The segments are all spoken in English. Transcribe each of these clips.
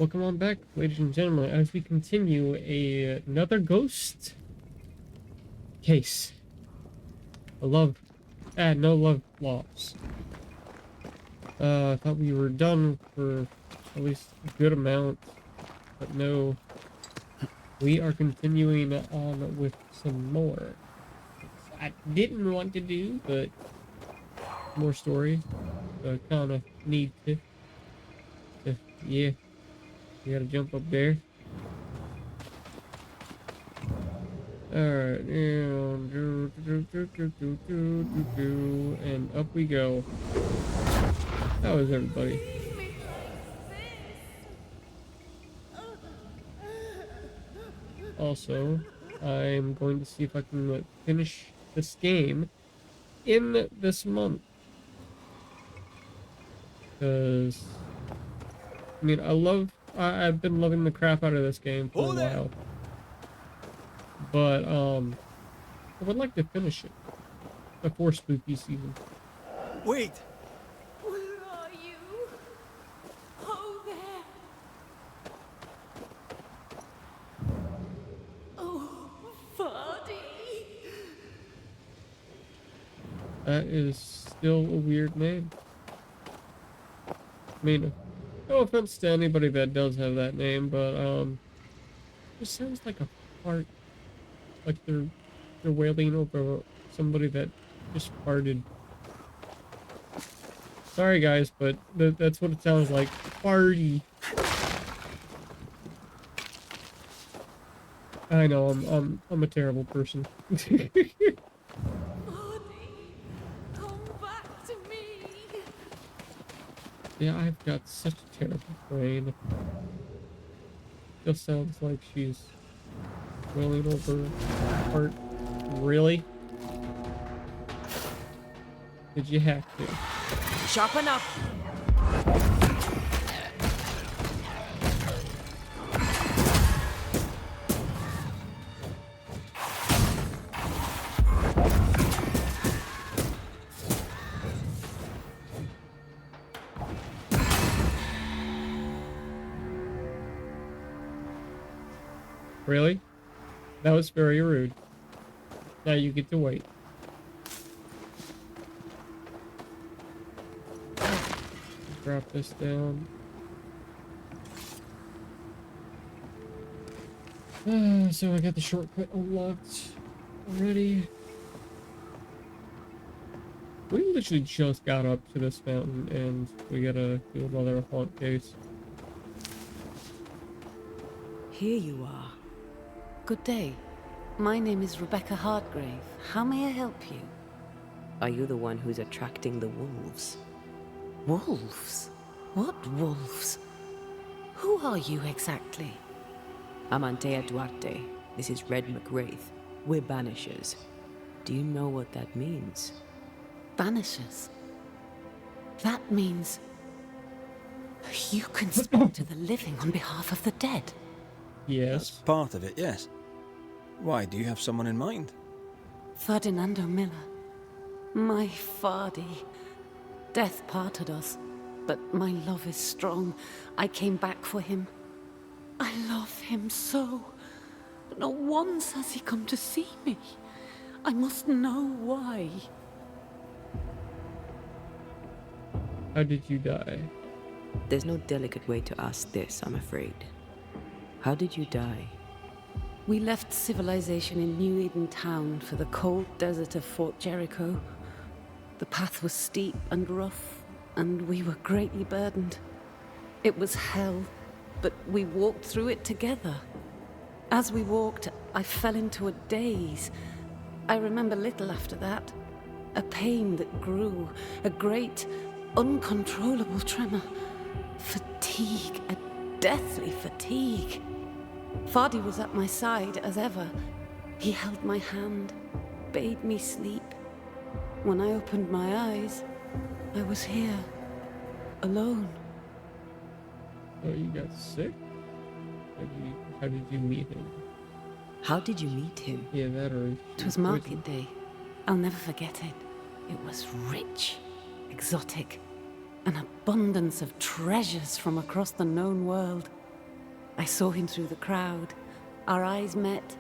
Welcome on back, ladies and gentlemen, as we continue another ghost case. No love lost. I thought we were done for at least a good amount, but no, we are continuing on with some more. I didn't want to do, but more story. So I kind of need to. Yeah, we gotta jump up there. Alright, and up we go. How is everybody? Also, I'm going to see if I can finish this game in this month. Because, I mean, I've been loving the crap out of this game for a while. But, I would like to finish it before spooky season. Wait! Where are you? Oh, there. Oh, Vardy. That is still a weird name. I mean, no offense to anybody that does have that name, but, it sounds like a fart. Like they're wailing over somebody that just farted. Sorry guys, but that's what it sounds like. Farty. I know, I'm a terrible person. Vardy, come back to me. Yeah, I've got such a terrible brain. Just sounds like she's wailing over fart. Really? Did you hack to? Sharpen up. Really? That was very rude. Now you get to wait. Drop this down. So I got the shortcut unlocked already. We literally just got up to this mountain and we gotta do another haunt case. Here you are. Good day. My name is Rebecca Hardgrave. How may I help you? Are you the one who's attracting the wolves? Wolves? What wolves? Who are you exactly? I'm Antea Duarte. This is Red McWraith. We're Banishers. Do you know what that means? Banishers? That means... you can speak to the living on behalf of the dead. Yes. That's part of it, yes. Why, do you have someone in mind? Ferdinando Miller. My Vardy. Death parted us, but my love is strong. I came back for him. I love him so. But not once has he come to see me. I must know why. How did you die? There's no delicate way to ask this, I'm afraid. How did you die? We left civilization in New Eden Town for the cold desert of Fort Jericho. The path was steep and rough, and we were greatly burdened. It was hell, but we walked through it together. As we walked, I fell into a daze. I remember little after that. A pain that grew, a great, uncontrollable tremor. Fatigue, a deathly fatigue. Vardy was at my side as ever. He held my hand, bade me sleep. When I opened my eyes, I was here, alone. Oh, you got sick? How did you meet him? How did you meet him? Yeah, that or... It was market day. I'll never forget it. It was rich, exotic, an abundance of treasures from across the known world. I saw him through the crowd. Our eyes met.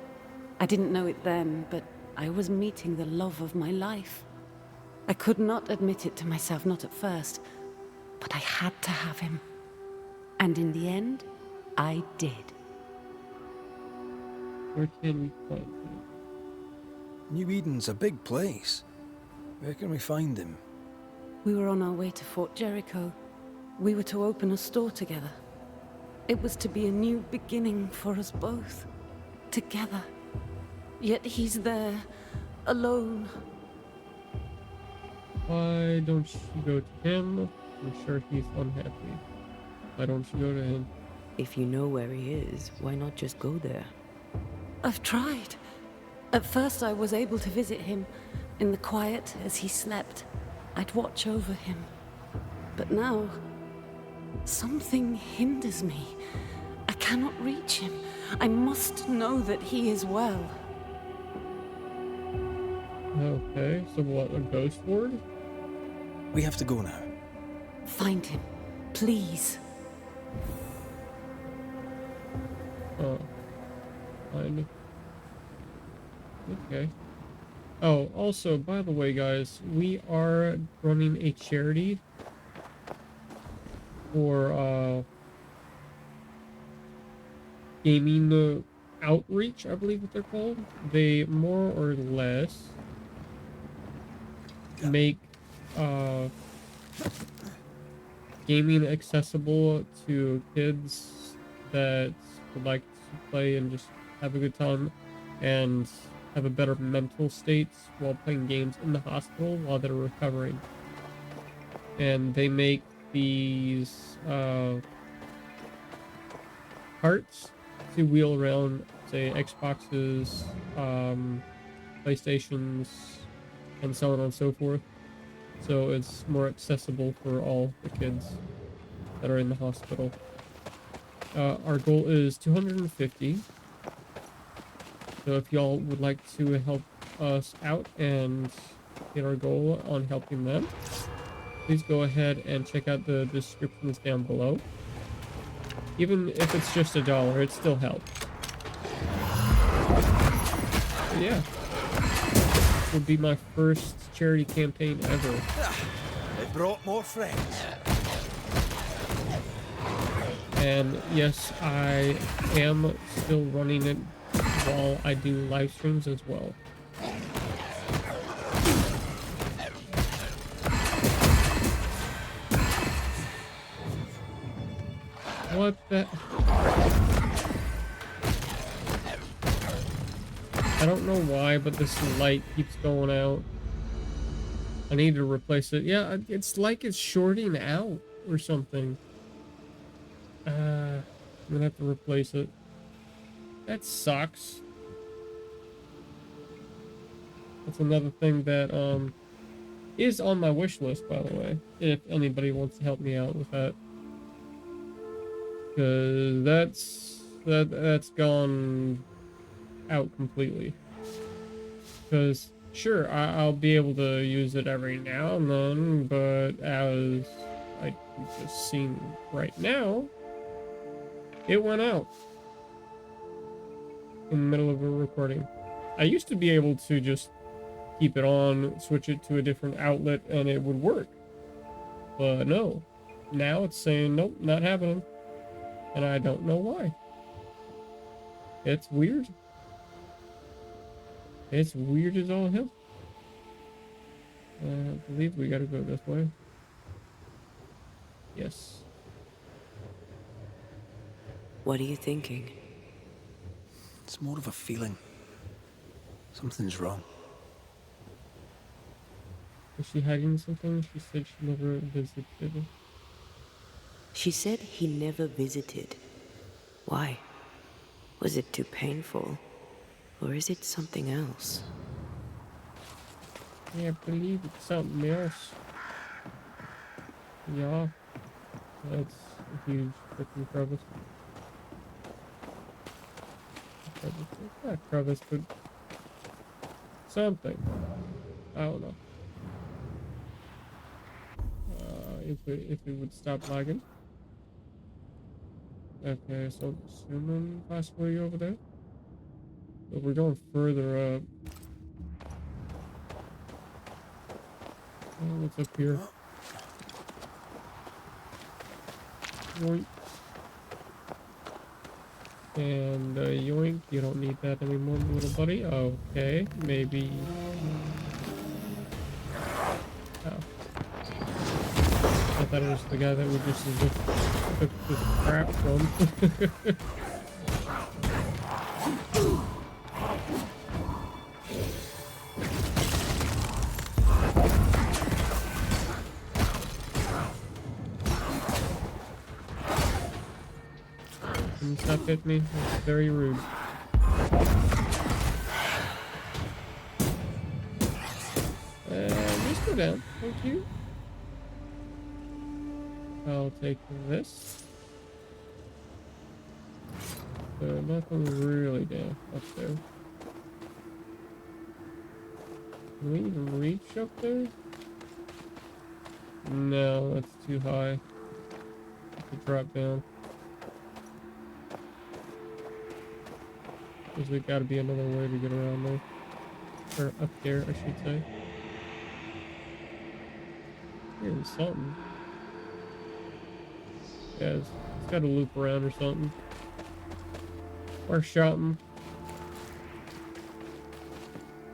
I didn't know it then, but I was meeting the love of my life. I could not admit it to myself, not at first, but I had to have him. And in the end, I did. Where can we find him? New Eden's a big place. Where can we find him? We were on our way to Fort Jericho. We were to open a store together. It was to be a new beginning for us both. Together. Yet he's there, alone. Why don't you go to him? I'm sure he's unhappy. Why don't you go to him? If you know where he is, why not just go there? I've tried. At first I was able to visit him in the quiet as he slept. I'd watch over him. But now, something hinders me. I cannot reach him. I must know that he is well. Okay, so what, a ghost ward? We have to go now. Find him, please. Oh. Fine. Okay. Oh, also, by the way, guys, we are running a charity for, gaming outreach, I believe what they're called. They more or less make, gaming accessible to kids that would like to play and just have a good time and have a better mental state while playing games in the hospital while they're recovering. And they make these carts to wheel around, say, Xboxes, PlayStations, and so on and so forth. So it's more accessible for all the kids that are in the hospital. Our goal is 250. So if y'all would like to help us out and hit our goal on helping them, please go ahead and check out the descriptions down below. Even if it's just $1, it still helps. But yeah, this would be my first charity campaign ever. It brought more friends. And yes, I am still running it while I do live streams as well. What the? I don't know why, but this light keeps going out. I need to replace it. Yeah, it's like it's shorting out or something. I'm gonna have to replace it. That sucks. That's another thing that is on my wish list, by the way, if anybody wants to help me out with that. Cause that's gone out completely. Cause sure, I'll be able to use it every now and then, but as I just seen right now, it went out in the middle of a recording. I used to be able to just keep it on, switch it to a different outlet, and it would work. But no, now it's saying nope, not happening. And I don't know why. It's weird. It's weird as all hell. I believe we gotta go this way. Yes. What are you thinking? It's more of a feeling. Something's wrong. Was she hiding something? She said she never visited. She said he never visited. Why? Was it too painful? Or is it something else? Yeah, I believe it's something else. Yeah. That's a huge freaking crevice. Not crevice, but something. I don't know. If it would stop lagging. Okay, so I'm assuming possibly over there. But we're going further up. Oh, what's up here? Yoink. And yoink, you don't need that anymore, little buddy. Okay, maybe. Oh. I thought it was the guy that we just took the crap from. Can you stop hitting me? That's very rude. Just go down. Thank you. I'll take this. So nothing really down up there. Can we even reach up there? No, that's too high. Have to drop down. Because there's gotta be another way to get around there. Or up there, I should say. Here's something. Yeah, it's gotta loop around or something. Or something.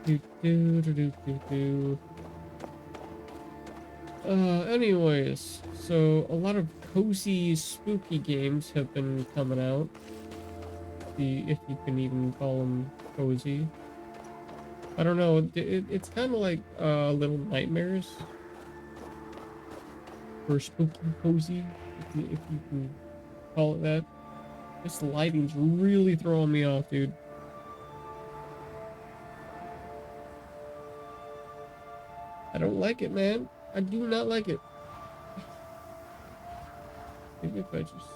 Do do do do do do. Anyways, so a lot of cozy, spooky games have been coming out. If you can even call them cozy. I don't know. It's kind of like Little Nightmares, or spooky cozy, if you can call it that. This lighting's really throwing me off, dude. I don't like it, man. I do not like it. Maybe if I just...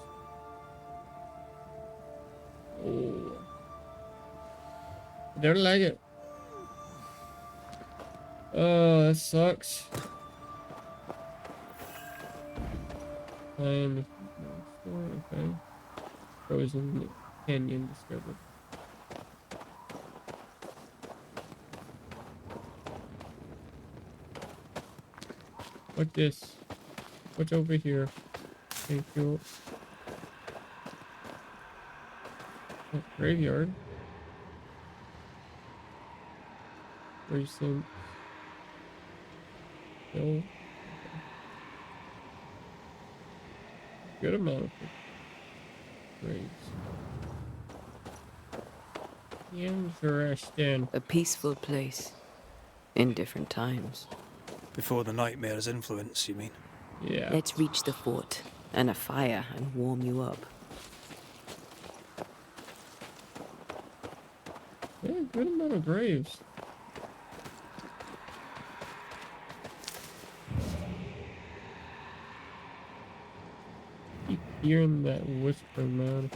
Oh. I don't like it. Oh, that sucks. Find... Okay. Frozen Canyon discovered. What's this? What's over here? Thank you. Oh, graveyard. Recent. No. Good amount of graves. Interesting. A peaceful place. In different times. Before the nightmare's influence, you mean? Yeah. Let's reach the fort and a fire and warm you up. Yeah, good amount of graves. Keep hearing that whisper, man.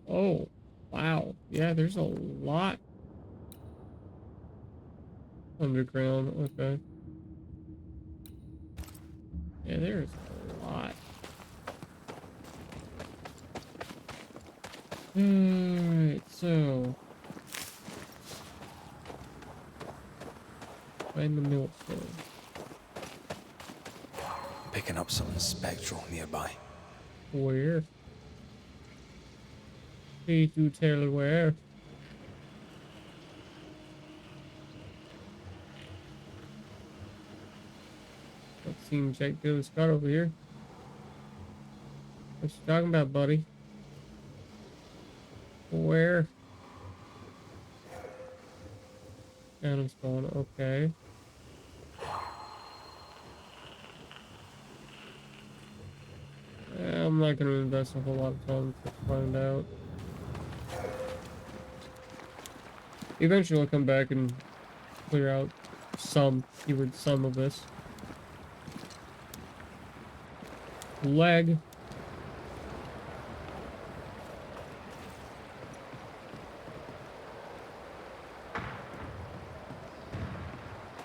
Oh, wow. Yeah, there's a lot underground. Okay. Yeah, there's a lot. Alright, so find the millstone. Picking up something spectral nearby. Where? Please do tell where. That seems like Billy Scott over here. What you talking about, buddy? Where? Cannon spawn, okay. I'm not gonna invest a whole lot of time to find out. Eventually I'll come back and clear out some of this. Leg.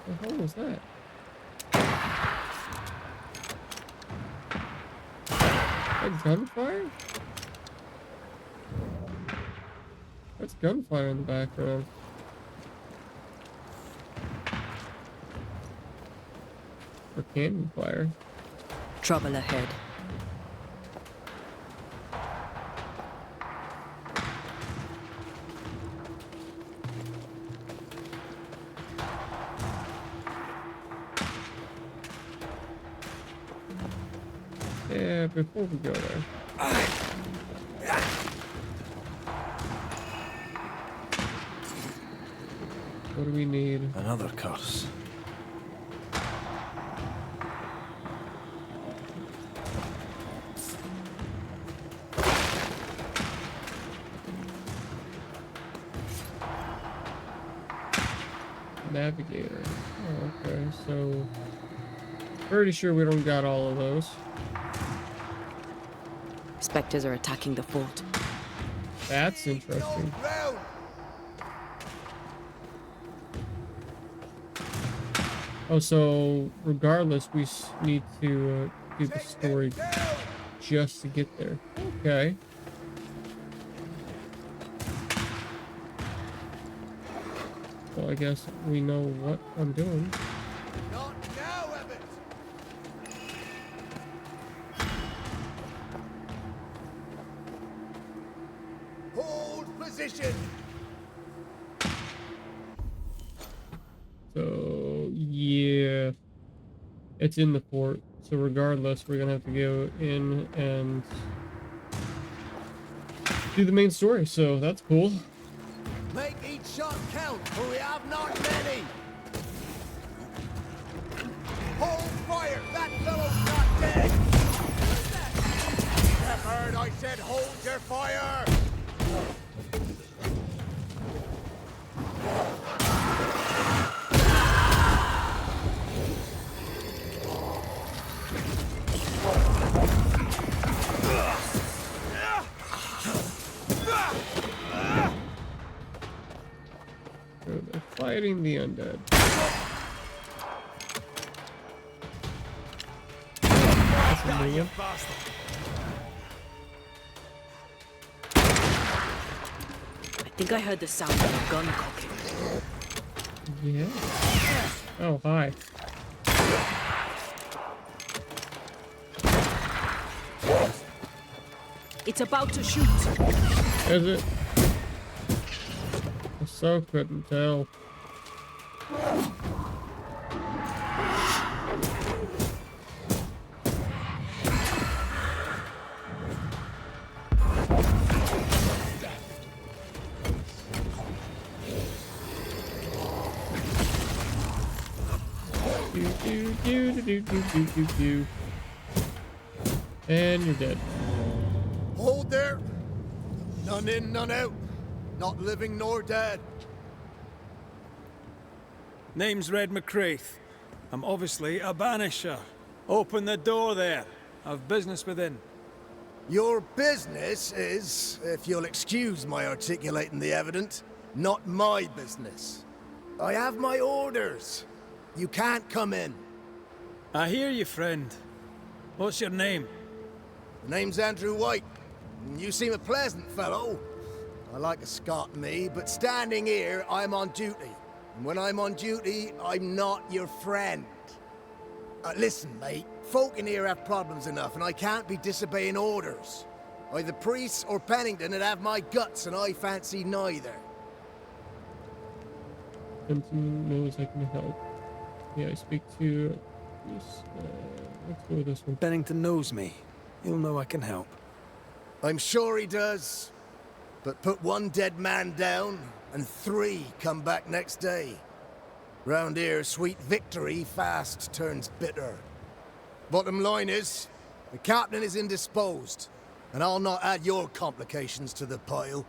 What the hell was that? That gunfire? That's gunfire in the background. Or cannon fire. Trouble ahead. Yeah, before we go there. What do we need? Another curse. Navigator. Oh, okay, so pretty sure we don't got all of those. Spectres are attacking the fort. That's interesting. Oh, so regardless, we need to do the story just to get there. Okay. Well, I guess we know what I'm doing. Not now, Abbott! Hold position! So, yeah. It's in the fort. So regardless, we're gonna have to go in and do the main story. So that's cool. Make each shot count, for we have not many! Hold fire! That fellow's not dead! Shepherd, I said hold your fire! So they're fighting the undead. That's a new one. I think I heard the sound of a gun cocking. Yeah. Oh, hi. It's about to shoot. Is it? I so couldn't tell. Do. And you're dead. Hold there! None in, none out. Not living nor dead. Name's Red McCraith. I'm obviously a banisher. Open the door there. I've business within. Your business is, if you'll excuse my articulating the evident, not my business. I have my orders. You can't come in. I hear you, friend. What's your name? The name's Andrew White. You seem a pleasant fellow. I like a Scot, me, but standing here, I'm on duty. And when I'm on duty, I'm not your friend. Listen, mate. Folk in here have problems enough, and I can't be disobeying orders. Either priests or Pennington would have my guts, and I fancy neither. Benson knows I can help. Yeah, I speak to this. Let's go with this one. Bennington knows me. He'll know I can help. I'm sure he does. But put one dead man down, and 3 come back next day. Round here, sweet victory fast turns bitter. Bottom line is, the captain is indisposed, and I'll not add your complications to the pile.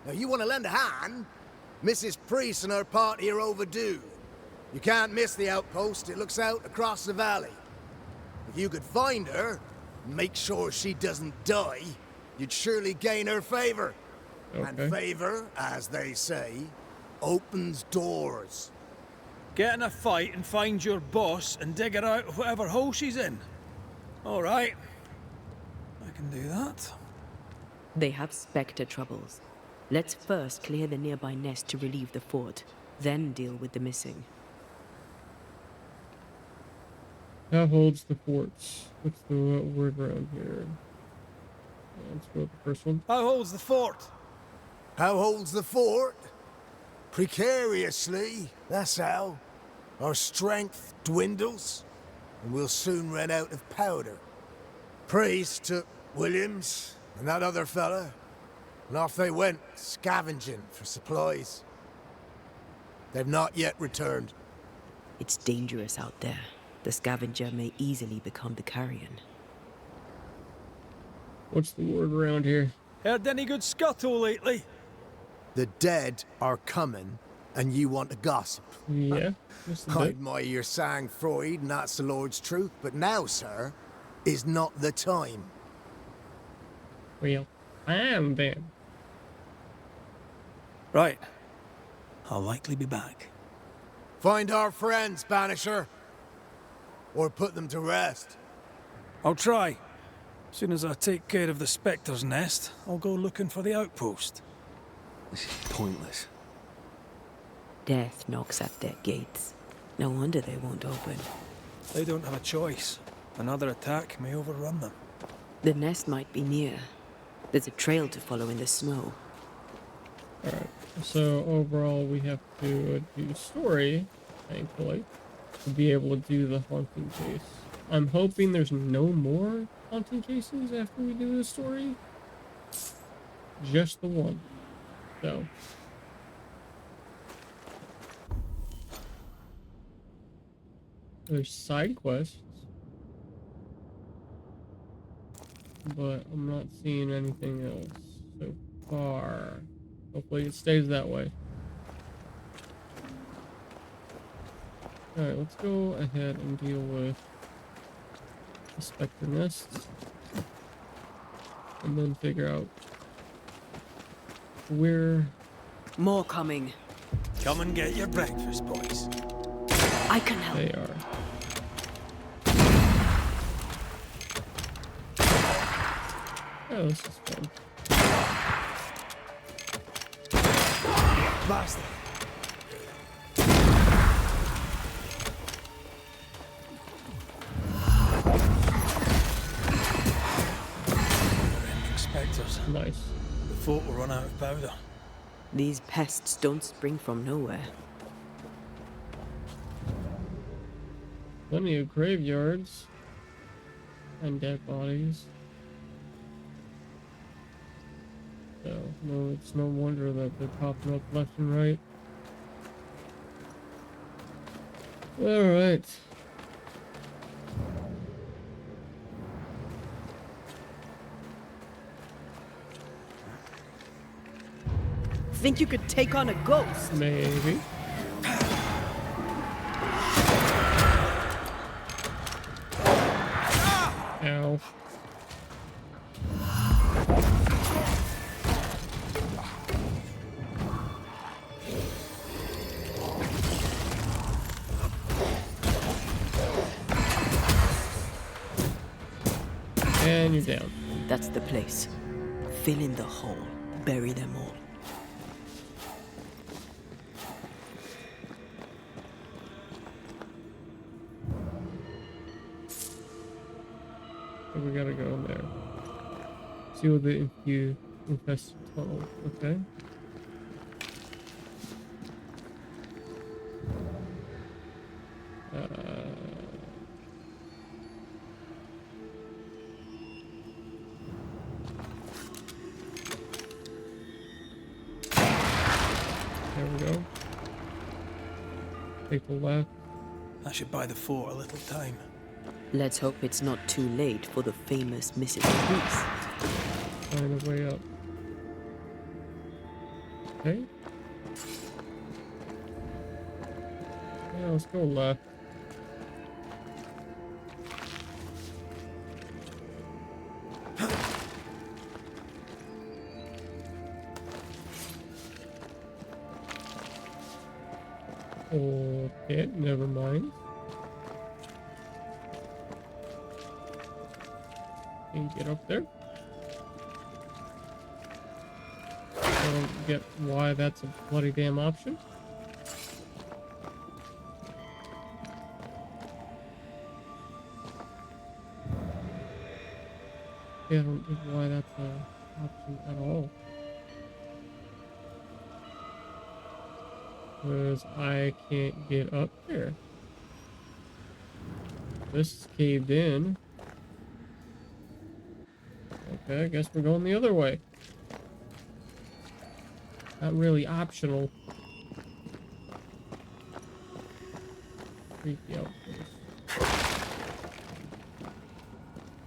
Now, you want to lend a hand? Mrs. Priest and her party are overdue. You can't miss the outpost. It looks out across the valley. If you could find her, and make sure she doesn't die, you'd surely gain her favor. Okay. And favor, as they say, opens doors. Get in a fight and find your boss and dig her out of whatever hole she's in. All right. I can do that. They have Spectre troubles. Let's first clear the nearby nest to relieve the fort, then deal with the missing. How holds the forts? What's the word around here? Let's go with the first one. How holds the fort? How holds the fort? Precariously, that's how. Our strength dwindles, and we'll soon run out of powder. Priest took Williams and that other fella, and off they went, scavenging for supplies. They've not yet returned. It's dangerous out there. The scavenger may easily become the carrion. What's the word around here? Heard any good scuttle lately? The dead are coming, and you want to gossip. Yeah, just a I bit. admire your sang-froid, and that's the Lord's truth, but now, sir, is not the time. Well, I'm dead. Right. I'll likely be back. Find our friends, Banisher. Or put them to rest. I'll try. Soon as I take care of the Spectre's nest, I'll go looking for the outpost. This is pointless. Death knocks at their gates. No wonder they won't open. They don't have a choice. Another attack may overrun them. The nest might be near. There's a trail to follow in the snow. Alright, so overall we have to do story, thankfully, to be able to do the haunting case. I'm hoping there's no more haunting cases after we do the story. Just the one. So. There's side quests. But I'm not seeing anything else so far. Hopefully it stays that way. Alright, let's go ahead and deal with the Spectre nests. And then figure out where More coming. Come and get your breakfast, boys. I can help. they are. Oh, this is fun. Bastard. Ending Spectres. Nice. The fort will run out of powder. These pests don't spring from nowhere. Plenty of graveyards and dead bodies. So, no, it's no wonder that they're popping up left and right. Alright. Think you could take on a ghost? Maybe. Ow. And you're down. That's the place. Fill in the hole. Bury them all. So we gotta go in there. See what the infested tunnel. Okay. There we go. Take the left. I should buy the fort a little time. Let's hope it's not too late for the famous Mrs. Priest. Find a way up. Okay. Yeah, let's go left. Okay, never mind. Can't get up there. I don't get why that's a bloody damn option. Yeah, I don't get why that's an option at all. Because I can't get up there. This is caved in. Okay, I guess we're going the other way. Not really optional. Freaky outpost.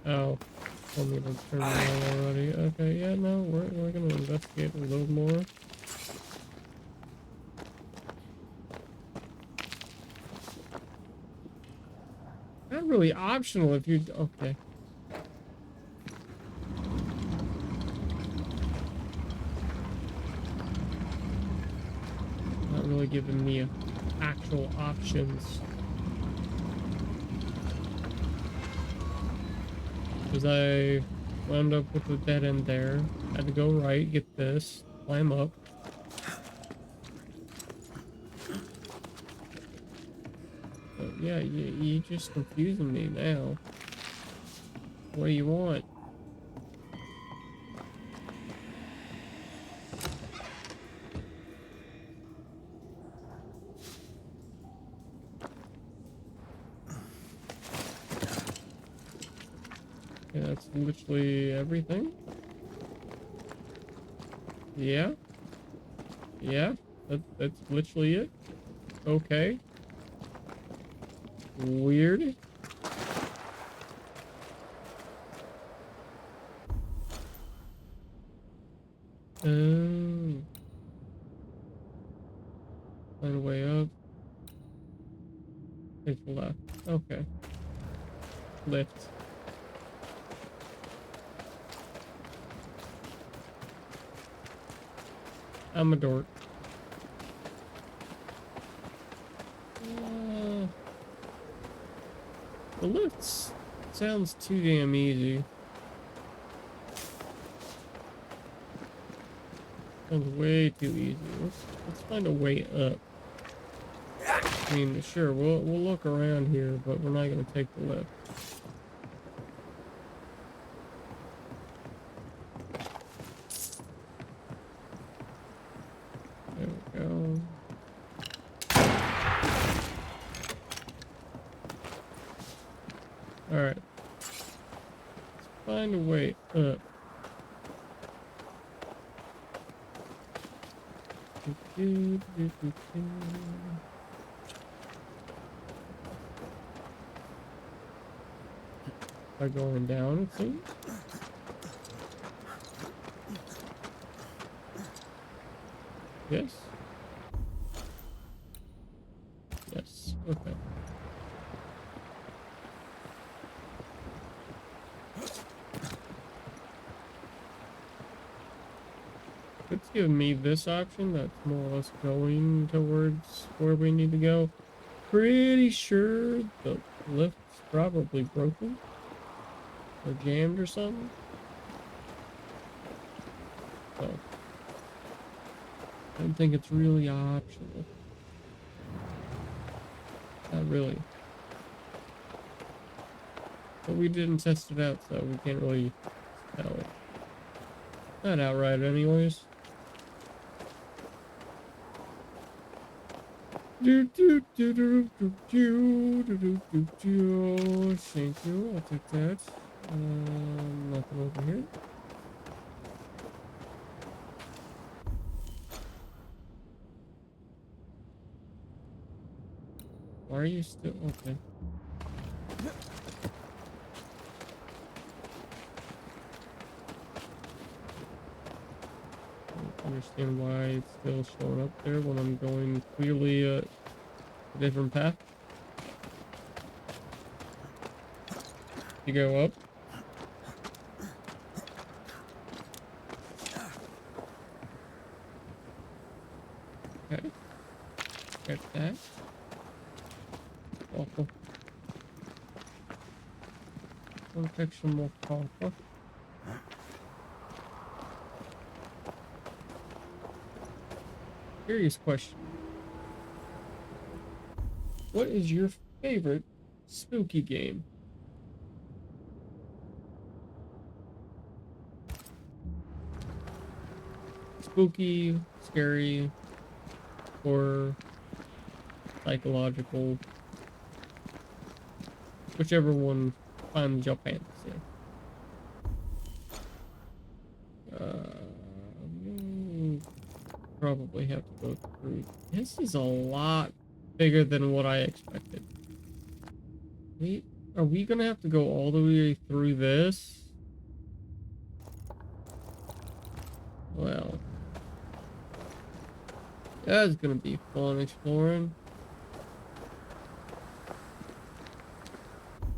Oh, told me to turn around already. Okay, yeah, no, we're gonna investigate a little more. Not really optional if you okay. Not really giving me actual options. Because I wound up with a dead end there. Had to go right, get this, climb up. But yeah, you just confusing me now. What do you want? Yeah, that's literally everything. Yeah. Yeah, that's literally it. Okay. Weird. Oh. Find a way up. Take the left. Okay. Lift. I'm a dork. The lifts sounds too damn easy. Sounds way too easy. Let's find a way up. I mean, sure, we'll look around here, but we're not gonna take the lift. There we go. All right. Let's find a way up. By going down, it seems. Yes. Yes. Okay. It's giving me this option that's more or less going towards where we need to go. Pretty sure the lift's probably broken or jammed or something. So I don't think it's really optional. Not really. But we didn't test it out, so we can't really tell. Not outright anyways. Thank you, I'll take that. Nothing over here. Why are you still okay? I don't understand why it's still showing up there when I'm going clearly a different path. You go up. Okay. Get that. Awful. Oh, protection more powerful. Curious question. What is your favorite spooky game? Spooky, scary, horror, psychological, whichever one finds your fancy. We'll probably have to go through. This is a lot bigger than what I expected. Are we gonna have to go all the way through this? Well, that's gonna be fun exploring.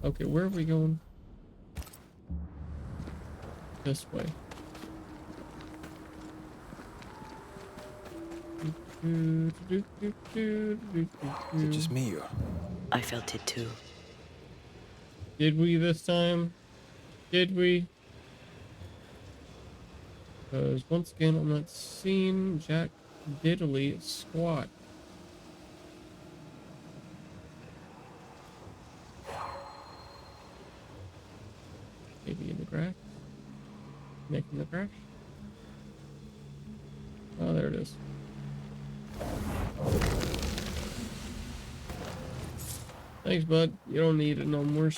Okay, where are we going? This way. Is it just me or? I felt it too. Did we this time? Did we? Because once again, I'm not seeing Jack Diddley squat. Maybe in the crack? Making the crack? Oh, there it is. Thanks, bud. You don't need it no more.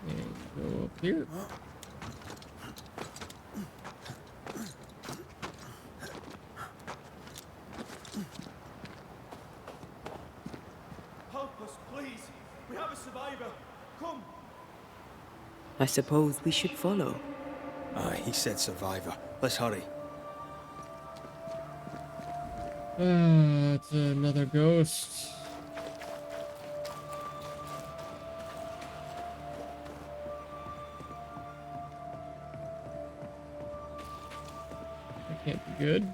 And go up here. Help us, please. We have a survivor. Come. I suppose we should follow. Aye, he said survivor. Let's hurry. It's another ghost. That can't be good.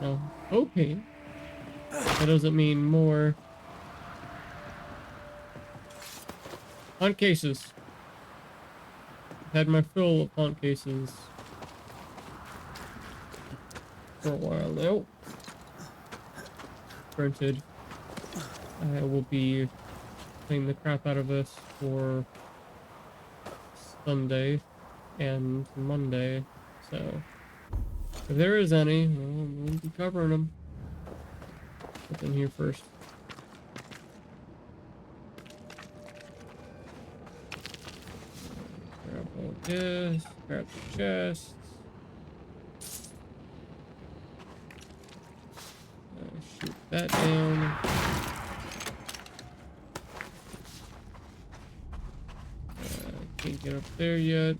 No, hoping. That doesn't mean more. Hunt cases. Had my fill of hunt cases for a while now. Granted, I will be playing the crap out of this for Sunday and Monday, so if there is any, well, we'll be covering them. What's in here first? Grab all this, grab the chest. Shoot that down. Can't get up there yet.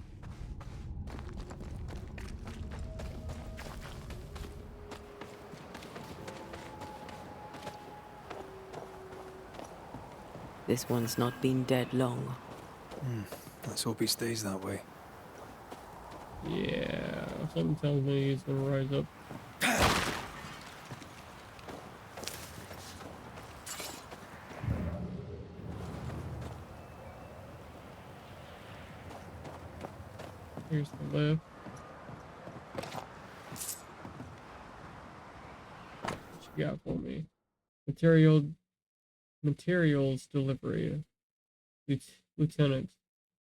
This one's not been dead long. Let's hope he stays that way. Yeah, something tells me he's gonna rise up. Here's the lift. What you got for me? Materials delivery. Lieutenant.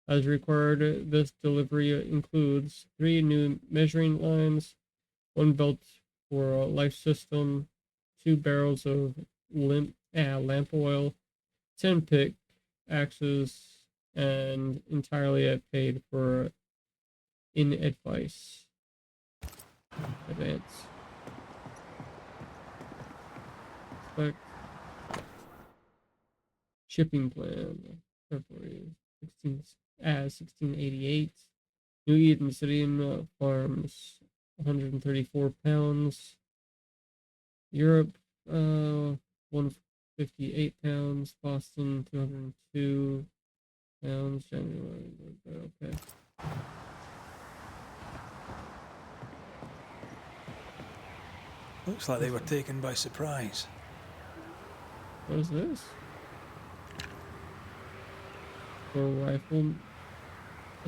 As required, this delivery includes 3 new measuring lines, 1 belt for a life system, 2 barrels of lamp oil, 10 pickaxes, and entirely I paid for in advice. Advance. Expect. Shipping plan. February 1688. New Eden City Farms 134 pounds. Europe 158 pounds. Boston 202 pounds. January. Okay. Looks like they were taken by surprise. What is this? for a rifle.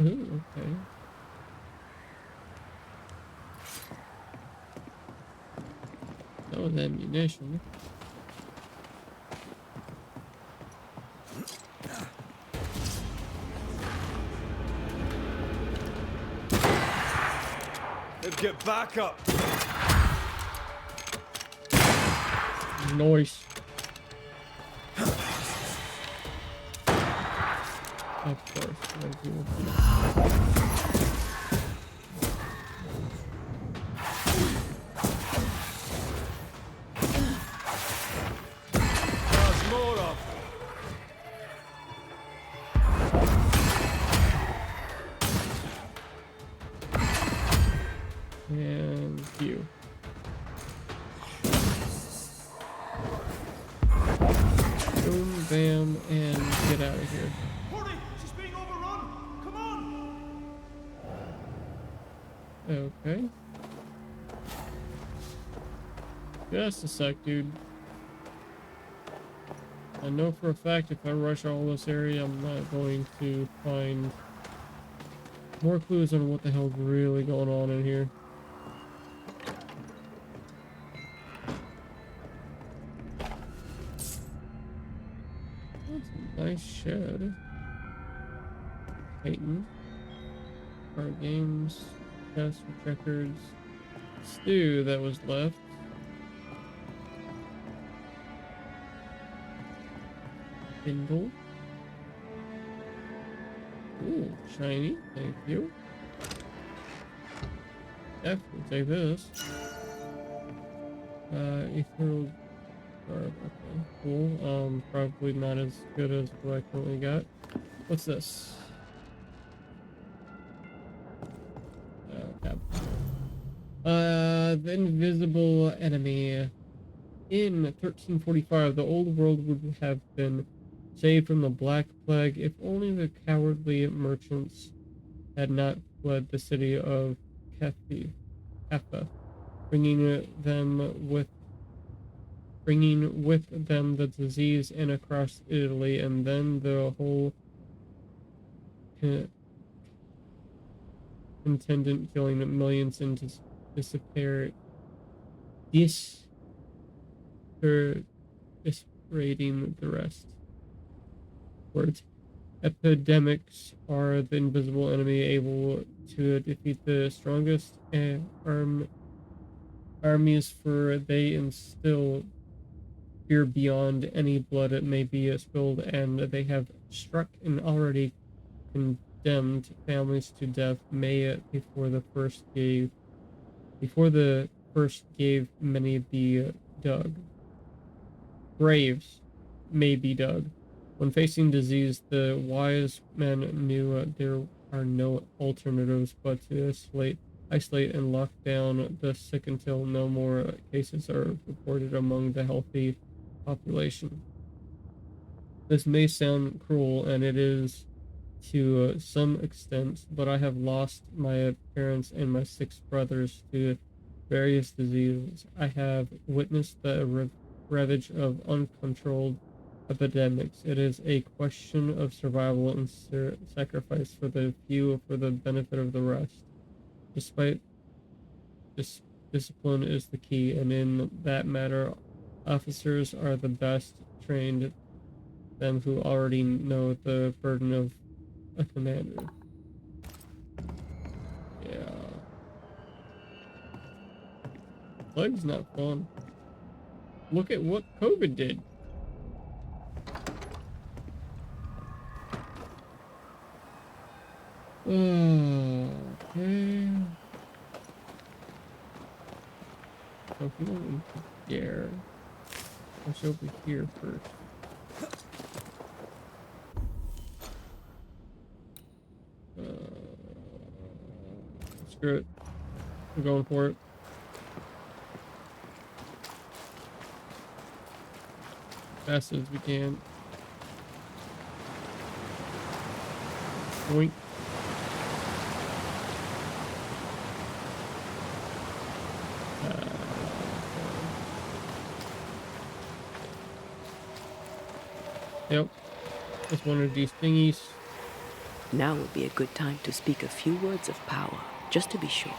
Ooh, okay. That was ammunition. Let's get back up. Nice. Of course. As you will see. There's more of. And you. Boom, bam, and get out of here. Hurry! She's being overrun! Come on! Okay. Just a sec, dude. I know for a fact if I rush all this area, I'm not going to find more clues on what the hell's really going on in here. That's a nice shed. Peyton. Card games. Chess or checkers. Stew that was left. Kindle. Ooh, shiny. Thank you. Definitely take this. Ethereal garb. Okay, cool. Probably not as good as what I currently got. What's this? Okay. The invisible enemy. In 1345, the old world would have been saved from the Black Plague if only the cowardly merchants had not fled the city of Keffa, bringing with them the disease and across Italy, and then the whole contingent, killing millions and disparating the rest. Words. Epidemics are the invisible enemy, able to defeat the strongest armies, for they instill fear beyond any blood it may be spilled, and they have struck and already condemned families to death. Before the first gave many be dug. Graves may be dug. When facing disease, the wise men knew there are no alternatives but to isolate and lock down the sick until no more cases are reported among the healthy population. This may sound cruel, and it is to some extent, but I have lost my parents and my 6 brothers to various diseases. I have witnessed the ravage of uncontrolled epidemics. It is a question of survival and sacrifice for the few for the benefit of the rest. Despite this, discipline is the key, and in that matter, officers are the best trained, them who already know the burden of a commander. Yeah. Plague's not fun. Look at what COVID did. Okay. So if we don't dare, let's over here first. Screw it. I'm going for it. Fast as we can. Boink. Yep. Just one of these thingies. Now would be a good time to speak a few words of power, just to be sure.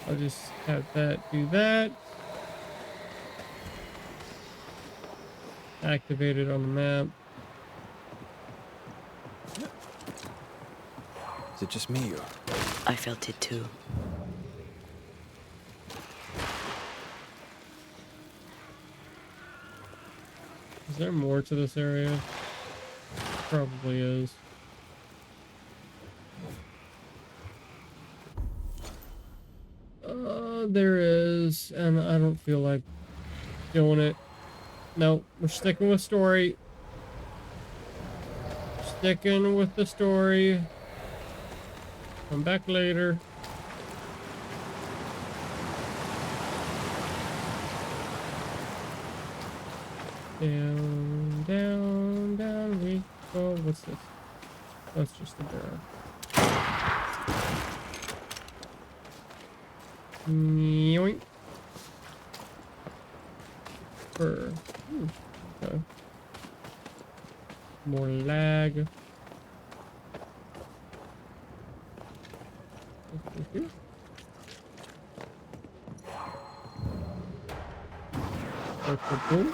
I'll just have that do that. Activate it on the map. Is it just me, or? I felt it too. Is there more to this area? Probably is. There is, and I don't feel like doing it. No, we're sticking with story. Sticking with the story. Come back later. Down, down, down we go. What's this? That's just a barrel. Yoink. Fur. Okay. More lag. Over here. Boom.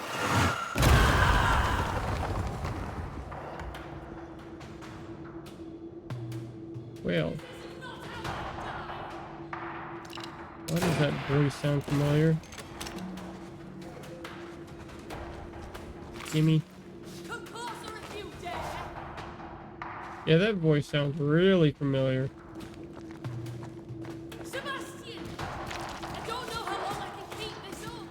Well. Why does that voice sound familiar? Gimme. Come closer if you dare. Yeah, that voice sounds really familiar. Sebastian! I don't know how long I can keep this up.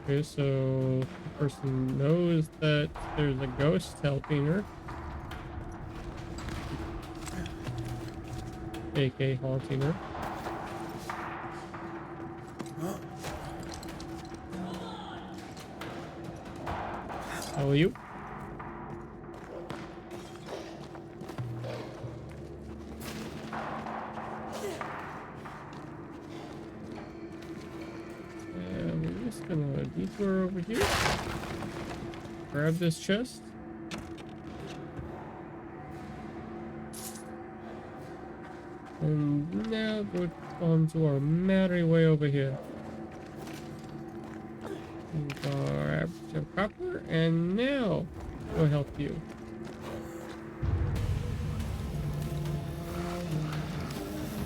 Okay, so the person knows that there's a ghost helping her. AK haunting her. How are you? And we're just gonna detour over here. Grab this chest. And now go on to our merry way over here. Grab some copper, and now we'll help you.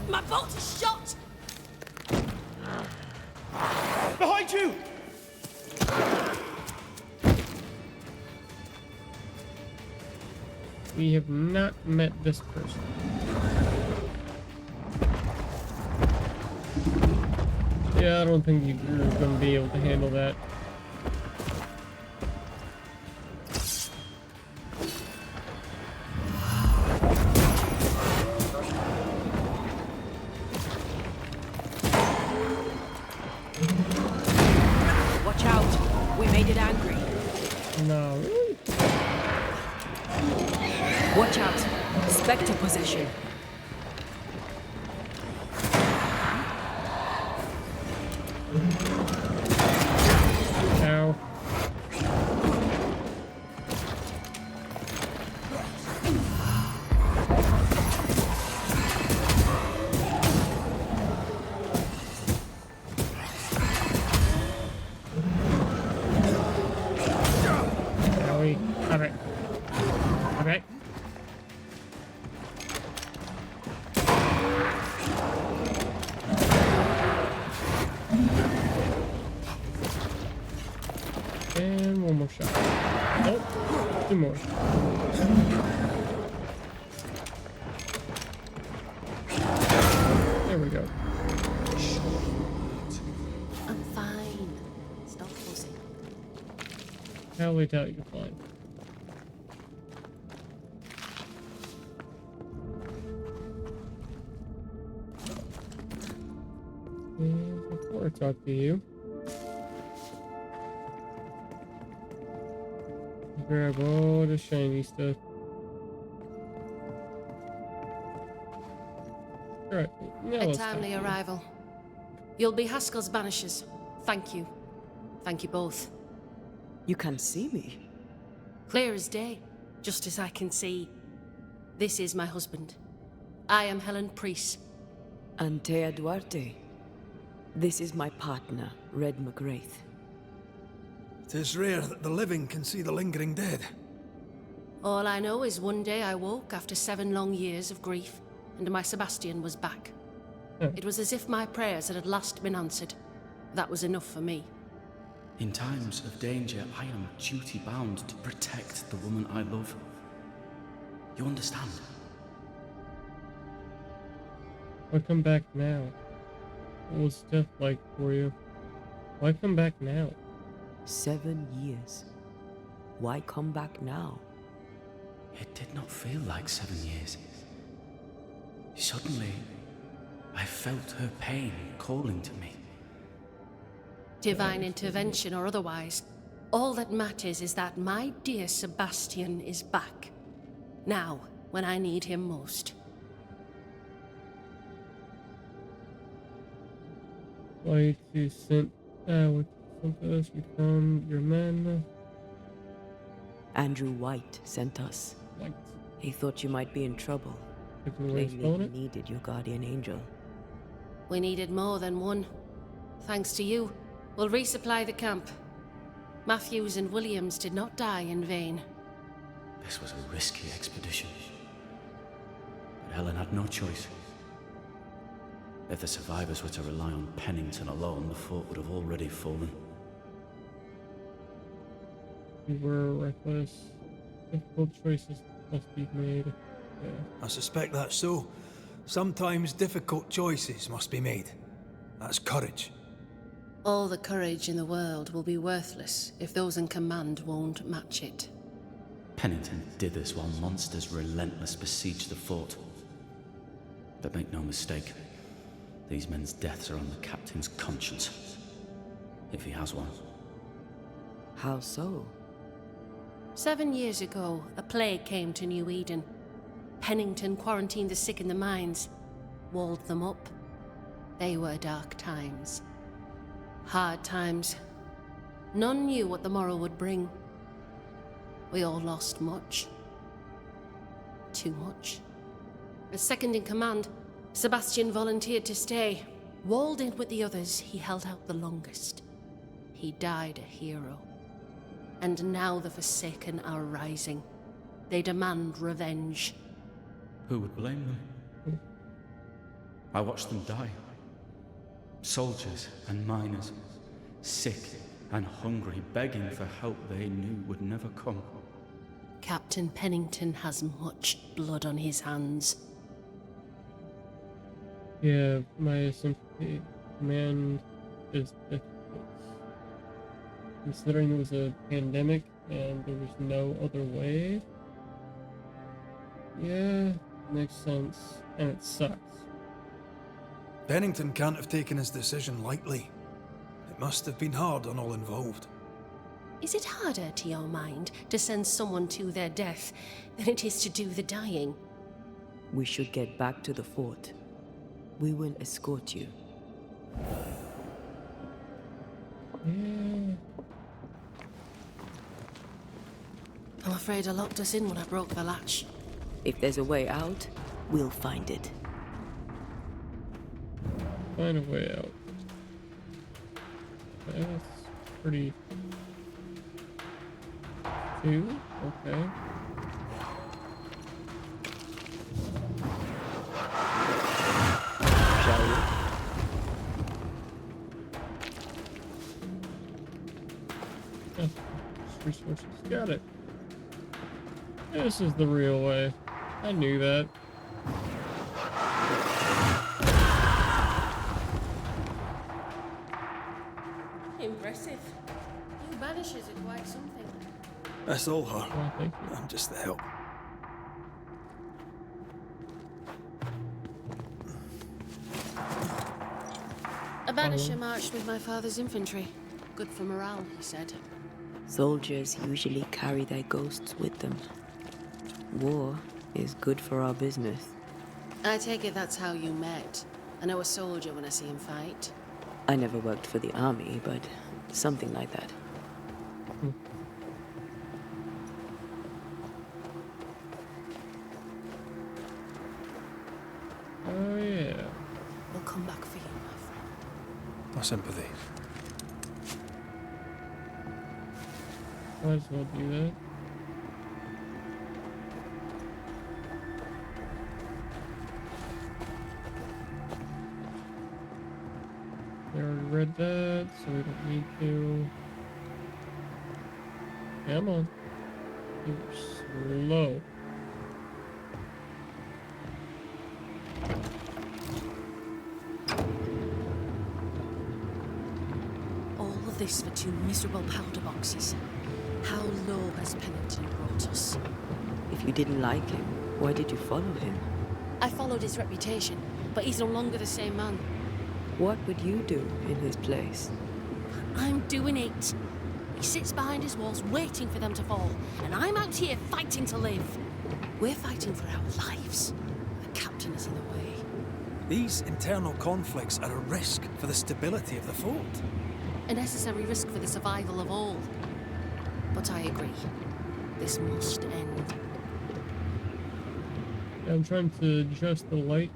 My bolt is shot! Behind you! We have not met this person. Yeah, I don't think you're going to be able to handle that. Watch out! We made it angry. No, really? Watch out! Spectre possession. Ow. Owie. Alright. Okay. And one more shot. Oh, two more. There we go. I'm fine. Stop forcing. How we tell you fine. And before I talk to you, grab all the shiny stuff. Alright, now A let's timely talk. arrival. You'll be Haskell's Banishers. Thank you. Thank you both. You can't see me. Clear as day, just as I can see. This is my husband. I am Helen Priest. Antea Duarte. This is my partner, Red McGrath. It is rare that the living can see the lingering dead. All I know is one day I woke after 7 long years of grief, and my Sebastian was back. It was as if my prayers had at last been answered. That was enough for me. In times of danger, I am duty-bound to protect the woman I love. You understand? Why come back now? What was death like for you? Why come back now? 7 years. Why come back now? It did not feel like 7 years. Suddenly, I felt her pain calling to me. Divine intervention or otherwise, all that matters is that my dear Sebastian is back. Now, when I need him most. Why to send what sent us? We found your men. Andrew White sent us. Like He thought you might be in trouble. taking away Plainly spelling he it. needed your guardian angel. We needed more than one. Thanks to you, we'll resupply the camp. Matthews and Williams did not die in vain. This was a risky expedition. But Helen had no choice. If the survivors were to rely on Pennington alone, the fort would have already fallen. We were reckless. Difficult choices must be made. Yeah. I suspect that's so. Sometimes difficult choices must be made. That's courage. All the courage in the world will be worthless if those in command won't match it. Pennington did this while monsters relentless besieged the fort. But make no mistake, these men's deaths are on the captain's conscience. If he has one. How so? 7 years ago, a plague came to New Eden. Pennington quarantined the sick in the mines, walled them up. They were dark times. Hard times. None knew what the morrow would bring. We all lost much. Too much. As second in command, Sebastian volunteered to stay. Walled in with the others, he held out the longest. He died a hero. And now the Forsaken are rising. They demand revenge. Who would blame them? I watched them die. Soldiers and miners, sick and hungry, begging for help they knew would never come. Captain Pennington has much blood on his hands. Yeah, my sympathy. Command is difficult. Considering it was a pandemic and there was no other way. Yeah, makes sense. And it sucks. Pennington can't have taken his decision lightly. It must have been hard on all involved. Is it harder, to your mind, to send someone to their death than it is to do the dying? We should get back to the fort. We will escort you. Yeah. I'm afraid I locked us in when I broke the latch. If there's a way out, we'll find it. Find a way out. That's pretty... 2? Okay. Shall we? Yeah, resources. Got it. This is the real way. I knew that. Impressive. You Banishers are quite something. That's all her. Oh, thank you. I'm just the help. A Banisher marched with my father's infantry. Good for morale, he said. Soldiers usually carry their ghosts with them. War is good for our business. I take it that's how you met. I know a soldier when I see him fight. I never worked for the army, but something like that. Oh, yeah. We'll come back for you, my friend. My sympathy. Might as well do that. We already read that, so we don't need to. Come on. You're slow. All of this for 2 miserable powder boxes. How low has Pennington brought us? If you didn't like him, why did you follow him? I followed his reputation, but he's no longer the same man. What would you do in his place? I'm doing it. He sits behind his walls waiting for them to fall, and I'm out here fighting to live. We're fighting for our lives. The captain is in the way. These internal conflicts are a risk for the stability of the fort. A necessary risk for the survival of all. But I agree. This must end. Yeah, I'm trying to adjust the light.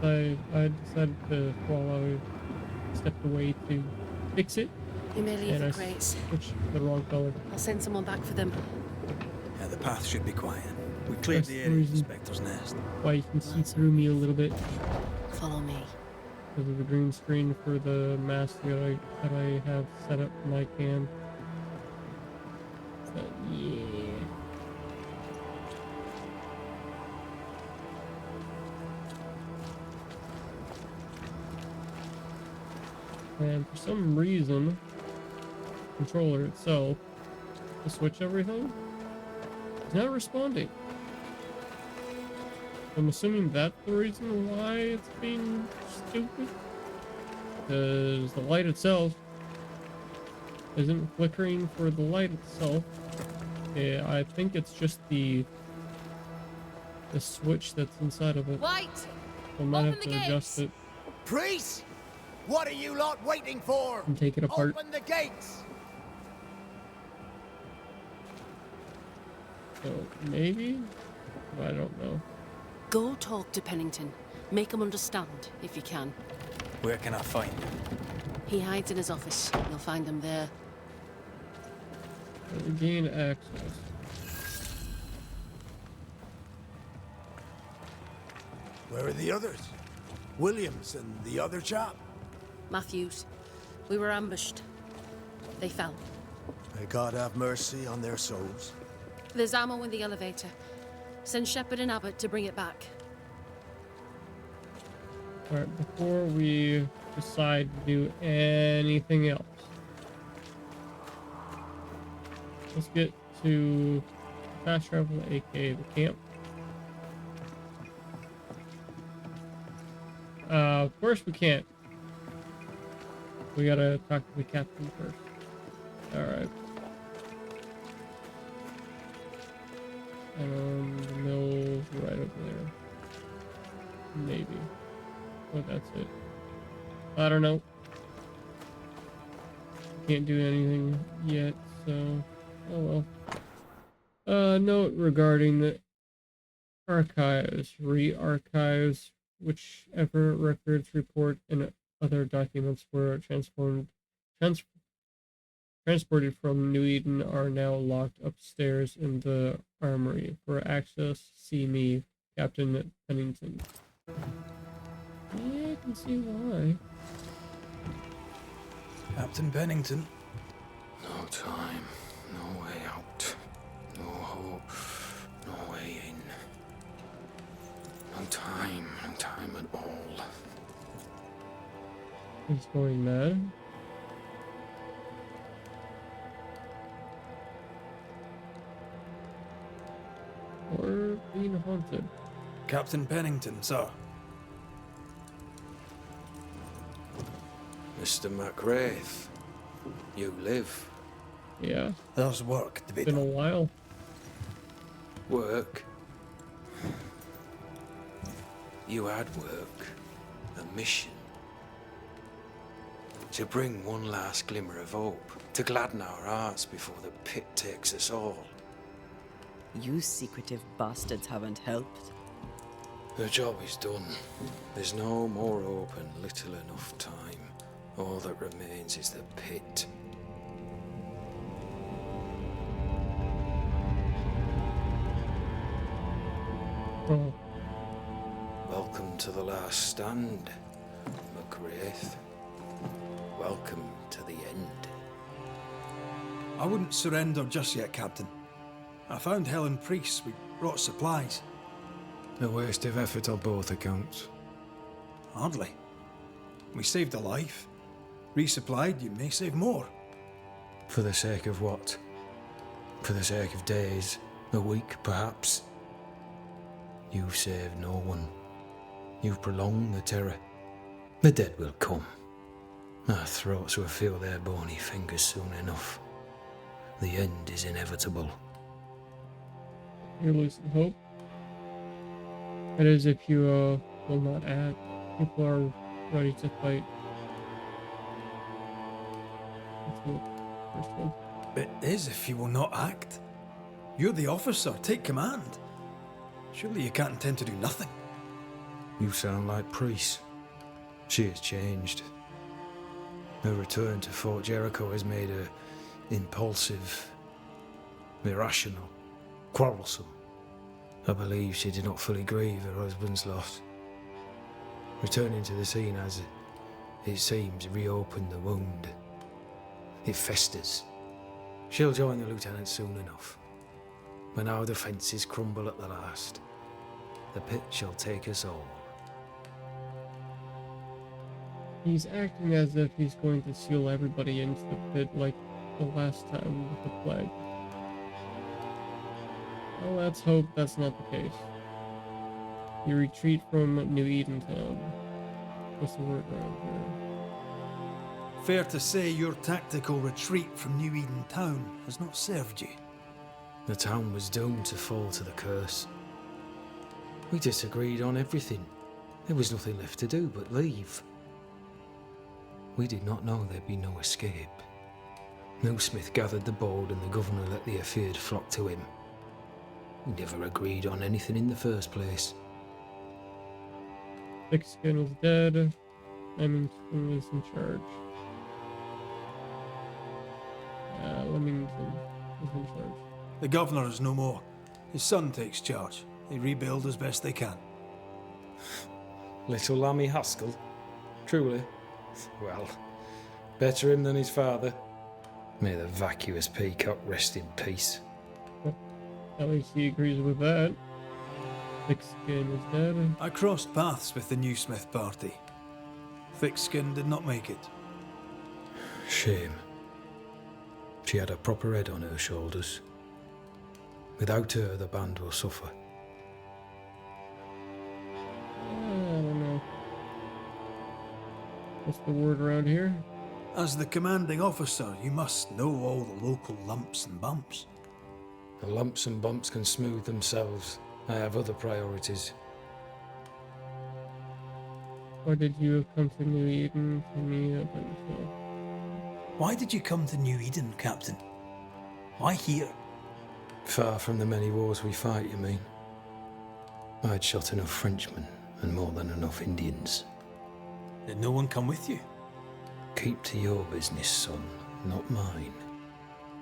I decided to, while I stepped away to fix it, You may leave and the I crates. switched to the wrong color. I'll send someone back for them. Yeah, the path should be quiet. We cleared That's the the area of reason. Spectre's Nest. Why you can see through me a little bit Follow me. because of the green screen for the mask that I have set up in my cam. So, yeah. And for some reason, the controller itself, to switch everything, is not responding. I'm assuming that's the reason why it's being stupid. Because the light itself isn't flickering for the light itself. Yeah, I think it's just the switch that's inside of it. Wait! I might have Open to the adjust gates! it Priest! What are you lot waiting for? and take it apart. Open the gates! So maybe? I don't know. Go talk to Pennington. Make him understand, if you can. Where can I find him? He hides in his office. You'll find him there. Gain access. Where are the others? Williams and the other chap? Matthews. We were ambushed. They fell. May God have mercy on their souls. There's ammo in the elevator. Send Shepard and Abbott to bring it back. Alright, before we decide to do anything else, let's get to fast travel, aka the camp. Of course we can't. We gotta talk to the captain first. Alright. The mill's right over there. Maybe. Oh, that's it. I don't know. Can't do anything yet, so... Oh well. Note regarding the archives. Re-archives whichever records, report, and other documents were transported from New Eden are now locked upstairs in the armory. For access, see me, Captain Pennington. Yeah, I can see why. Captain Pennington. No time, no way out, no hope, no way in. No time at all. He's going mad. Or being haunted. Captain Pennington, sir. Mr. McWraith, you live. Yeah, There's work to be been a done. while. Work. You had work. A mission. To bring one last glimmer of hope. To gladden our hearts before the pit takes us all. You secretive bastards haven't helped. The job is done. There's no more hope and little enough time. All that remains is the pit. Oh, Welcome to the last stand, McGrath. Welcome to the end. I wouldn't surrender just yet, Captain. I found Helen Priest. We brought supplies. A waste of effort on both accounts. Hardly. We saved a life. Resupplied, you may save more. For the sake of what? For the sake of days, a week perhaps? You've saved no one. You've prolonged the terror. The dead will come. Our throats will feel their bony fingers soon enough. The end is inevitable. you're losing hope. That is, if you will not act. People are ready to fight. That's the first one. It is if you will not act. You're the officer. Take command. Surely you can't intend to do nothing. You sound like Priest. She has changed. Her return to Fort Jericho has made her impulsive, irrational, quarrelsome. I believe she did not fully grieve her husband's loss. Returning to the scene has, it seems, reopened the wound. It festers. She'll join the lieutenant soon enough. When our defences crumble at the last, the pit shall take us all. He's acting as if he's going to seal everybody into the pit like the last time with the plague. Well, let's hope that's not the case. You retreat from New Eden Town. What's the word around here? Fair to say your tactical retreat from New Eden Town has not served you. The town was doomed to fall to the curse. We disagreed on everything. There was nothing left to do but leave. We did not know there'd be no escape. Smith gathered the board and the governor let the affair flock to him. We never agreed on anything in the first place. Thickskin is dead. Leamington is in charge. Leamington is in charge. The governor is no more. His son takes charge. They rebuild as best they can. Little Lammy Haskell? Truly? Well, better him than his father. May the vacuous peacock rest in peace. At least he agrees with that. Thickskin is dead. I crossed paths with the new Smith party. Thickskin did not make it. Shame. She had a proper head on her shoulders. Without her, the band will suffer. I don't know. What's the word around here? As the commanding officer, you must know all the local lumps and bumps. The lumps and bumps can smooth themselves. I have other priorities. Why did you come to New Eden to me by yourself? Why did you come to New Eden, Captain? Why here? Far from the many wars we fight, you mean? I'd shot enough Frenchmen and more than enough Indians. Did no one come with you? Keep to your business, son, not mine.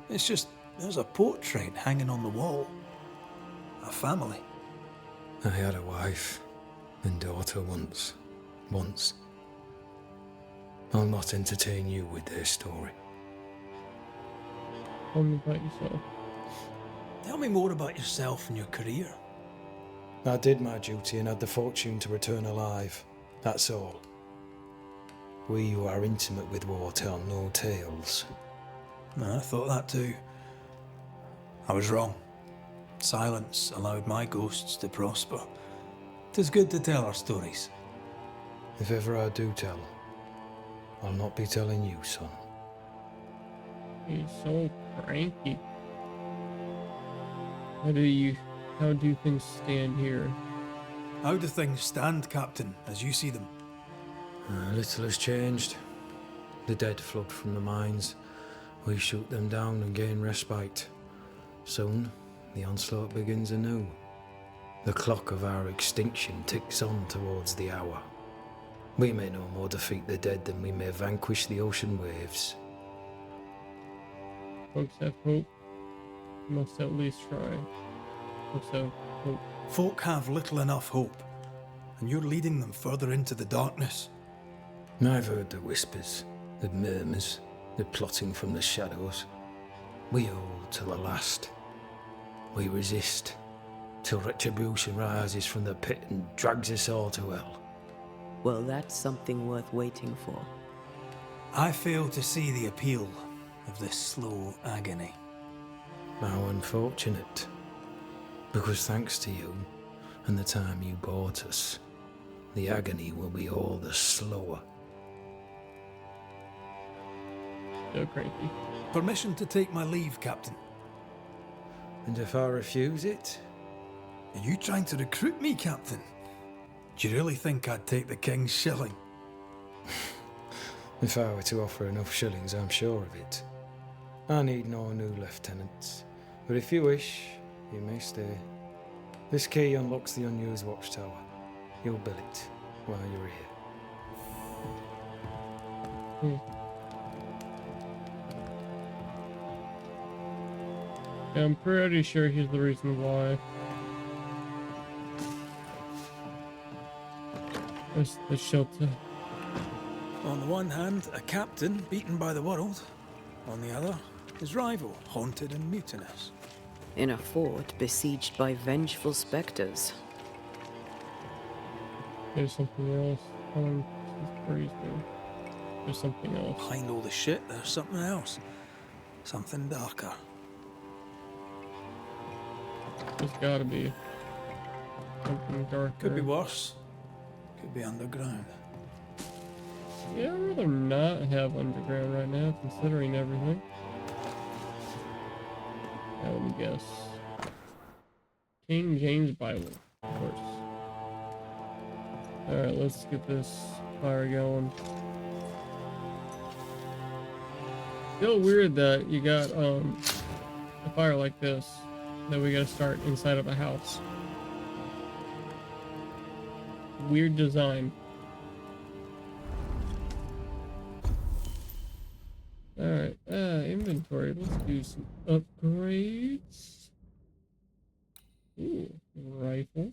It's just, there's a portrait hanging on the wall. A family. I had a wife and daughter once. I'll not entertain you with their story. Tell me about yourself. Tell me more about yourself and your career. I did my duty and had the fortune to return alive. That's all. We who are intimate with war tell no tales. I thought that too. I was wrong. Silence allowed my ghosts to prosper. 'Tis good to tell our stories. If ever I do tell, I'll not be telling you, son. He's so cranky. How do things stand here? How do things stand, Captain, as you see them? Little has changed. The dead flood from the mines. We shoot them down and gain respite. Soon, the onslaught begins anew. The clock of our extinction ticks on towards the hour. We may no more defeat the dead than we may vanquish the ocean waves. Folks have hope. Must at least try. Folks have hope. Folk have little enough hope, and you're leading them further into the darkness. I've heard the whispers, the murmurs, the plotting from the shadows. We hold till the last. We resist, till retribution rises from the pit and drags us all to hell. Well, that's something worth waiting for. I fail to see the appeal of this slow agony. How unfortunate. Because thanks to you, and the time you bought us, the agony will be all the slower. So cranky. Permission to take my leave, Captain. And if I refuse it? Are you trying to recruit me, Captain? Do you really think I'd take the King's shilling? If I were to offer enough shillings, I'm sure of it. I need no new lieutenants. But if you wish, you may stay. This key unlocks the unused watchtower. You'll bill it while you're here. Yeah, I'm pretty sure he's the reason why. There's the shelter. On the one hand, a captain beaten by the world. On the other, his rival, haunted and mutinous. In a fort besieged by vengeful specters. There's something else. She's crazy. There's something else. Behind all the shit, there's something else. Something darker. There's gotta be something darker. Could be worse. Could be underground. Yeah, I'd rather not have underground right now, considering everything. Now, let me guess. King James Bible, of course. Alright, let's get this fire going. Still weird that you got a fire like this that we gotta start inside of a house. Weird design. Alright, inventory. Let's do some upgrades. Ooh, rifle.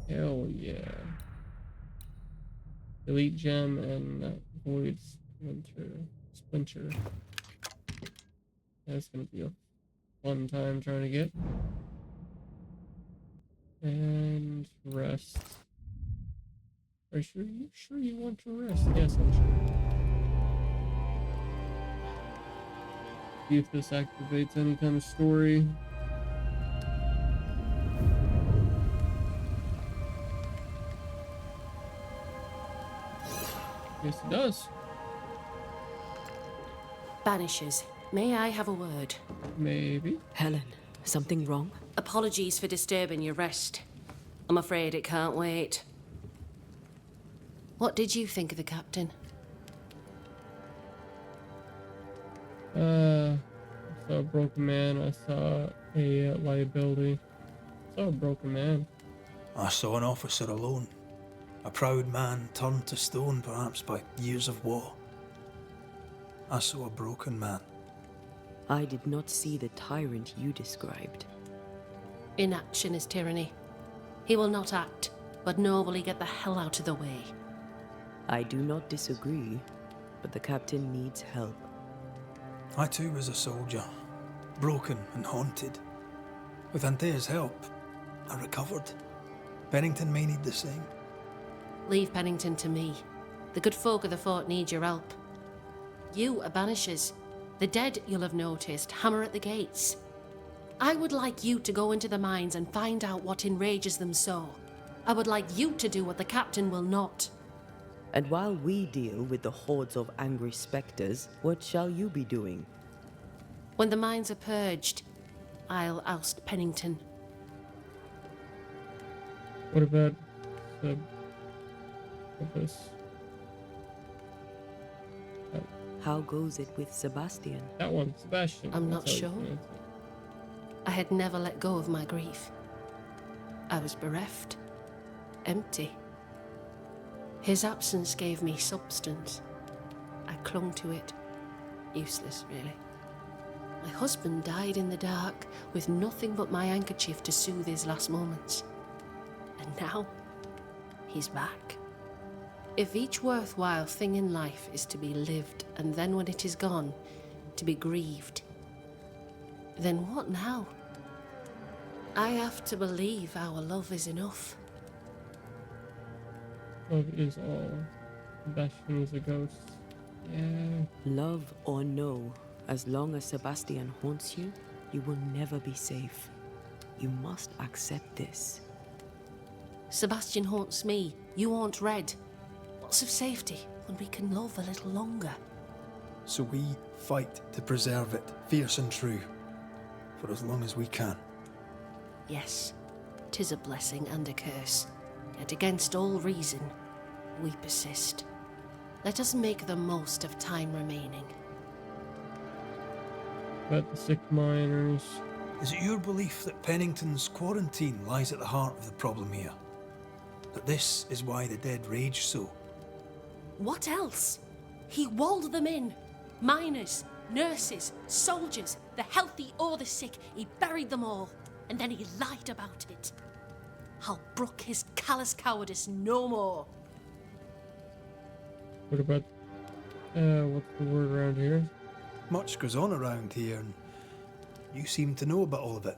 Hell yeah. Elite gem and void splinter. That's gonna be a fun time trying to get. And rest. Are you sure you want to rest? Yes, I'm sure. See if this activates any kind of story. Yes, it does. Banishers, may I have a word? Maybe. Helen, something wrong? Apologies for disturbing your rest. I'm afraid it can't wait. What did you think of the captain? I saw a broken man. I saw a liability. I saw a broken man. I saw an officer alone. A proud man turned to stone, perhaps by years of war. I saw a broken man. I did not see the tyrant you described. Inaction is tyranny. He will not act, but nor will he get the hell out of the way. I do not disagree, but the captain needs help. I too was a soldier, broken and haunted. With Antea's help, I recovered. Pennington may need the same. Leave Pennington to me. The good folk of the fort need your help. You are Banishers. The dead, you'll have noticed, hammer at the gates. I would like you to go into the mines and find out what enrages them so. I would like you to do what the captain will not. And while we deal with the hordes of angry specters, what shall you be doing? When the mines are purged, I'll oust Pennington. What about this? How goes it with Sebastian? That one, Sebastian. I'm that's not how you sure. pronounce it. I had never let go of my grief. I was bereft, empty. His absence gave me substance. I clung to it. Useless, really. My husband died in the dark with nothing but my handkerchief to soothe his last moments. And now, he's back. If each worthwhile thing in life is to be lived, and then when it is gone, to be grieved, then what now? I have to believe our love is enough. Love is all. Sebastian is a ghost. Yeah. Love or no, as long as Sebastian haunts you, you will never be safe. You must accept this. Sebastian haunts me, you haunt Red. What's of safety when we can love a little longer? So we fight to preserve it, fierce and true, for as long as we can. Yes, 'tis a blessing and a curse, yet against all reason, we persist. Let us make the most of time remaining. But the sick miners. Is it your belief that Pennington's quarantine lies at the heart of the problem here? That this is why the dead rage so? What else? He walled them in. Miners, nurses, soldiers, the healthy or the sick, he buried them all. And then he lied about it. I'll brook his callous cowardice no more. What about, what's the word around here? Much goes on around here, and you seem to know about all of it.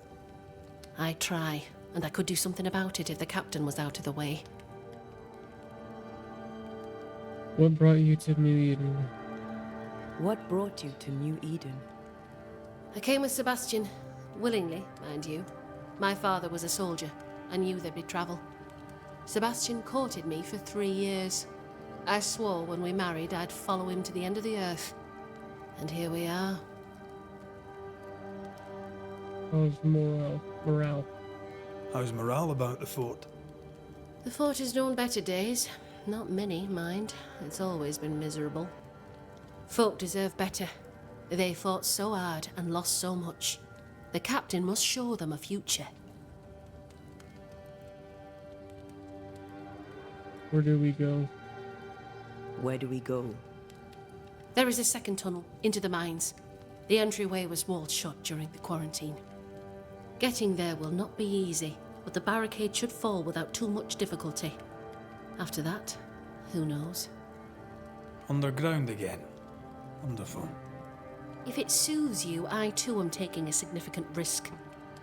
I try, and I could do something about it if the captain was out of the way. What brought you to New Eden? What brought you to New Eden? I came with Sebastian, willingly, mind you. My father was a soldier. I knew there'd be travel. Sebastian courted me for 3 years. I swore when we married I'd follow him to the end of the earth. And here we are. How's morale? How's morale about the fort? The fort has known better days. Not many, mind. It's always been miserable. Folk deserve better. They fought so hard and lost so much. The captain must show them a future. Where do we go? Where do we go? There is a second tunnel into the mines. The entryway was walled shut during the quarantine. Getting there will not be easy, but the barricade should fall without too much difficulty. After that, who knows? Underground again. Wonderful. If it soothes you, I too am taking a significant risk.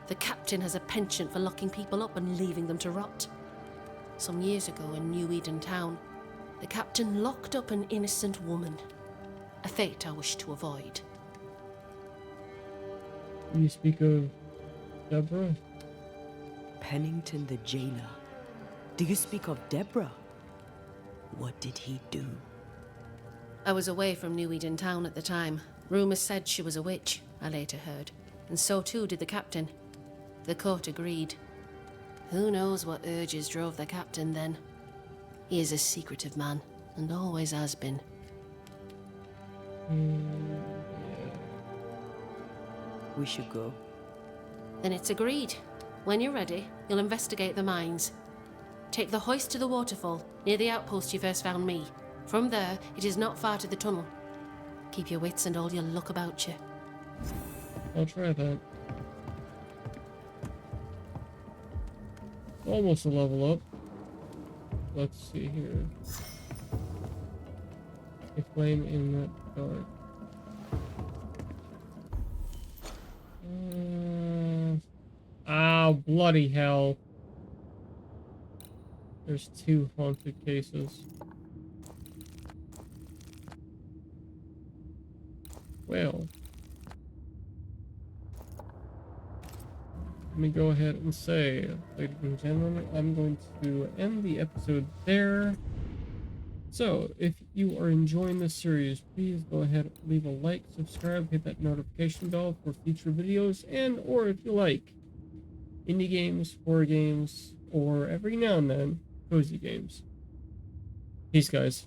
The captain has a penchant for locking people up and leaving them to rot. Some years ago in New Eden town, the captain locked up an innocent woman. A fate I wish to avoid. You speak of Deborah? Pennington the jailer. Do you speak of Deborah? What did he do? I was away from New Eden town at the time. Rumours said she was a witch, I later heard. And so too did the captain. The court agreed. Who knows what urges drove the captain then? He is a secretive man, and always has been. We should go. Then it's agreed. When you're ready, you'll investigate the mines. Take the hoist to the waterfall, near the outpost you first found me. From there, it is not far to the tunnel. Keep your wits and all your luck about you. I'll try that. Almost a level up. Let's see here. A flame in the dark. Oh, bloody hell. There's 2 haunted cases. Well. Let me go ahead and say, ladies and gentlemen, I'm going to end the episode there. So, if you are enjoying this series, please go ahead, leave a like, subscribe, hit that notification bell for future videos, and or if you like, indie games, horror games, or every now and then, cozy games. Peace, guys.